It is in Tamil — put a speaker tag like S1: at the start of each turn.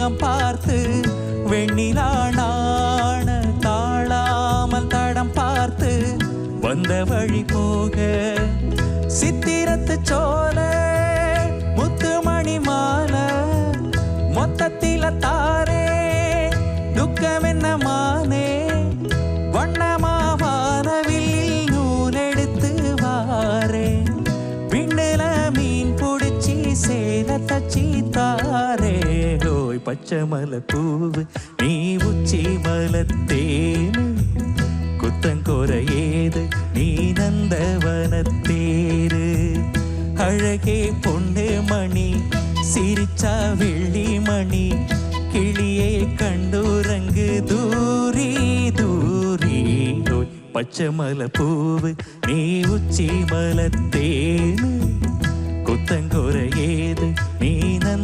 S1: முகம் பார்த்து வெண்ணிலான தாழாமல் தடம் பார்த்து வந்த வழி போக சித்திரத்து சோல முத்துமணி மாலை மொத்தத்தில தாரே துக்கம் என்ன மானே வண்ணமாவானவில் நூலெடுத்து வாரே பின்னல மீன் பிடிச்சி சேல தச்சி தாரே ஓய் பச்சை மலை பூவு நீ உச்சி மலத்தேனு குத்தங்கோர ஏது நீ நந்தவனத்தேரு அழகே பொண்ணு மணி சிரிச்சா வெள்ளி மணி கிளியே கண்டுரங்கு தூரி தூரி பச்சை மலை பூவு நீ உச்சி மலத்தேனு குத்தங்கோர ஏது நீ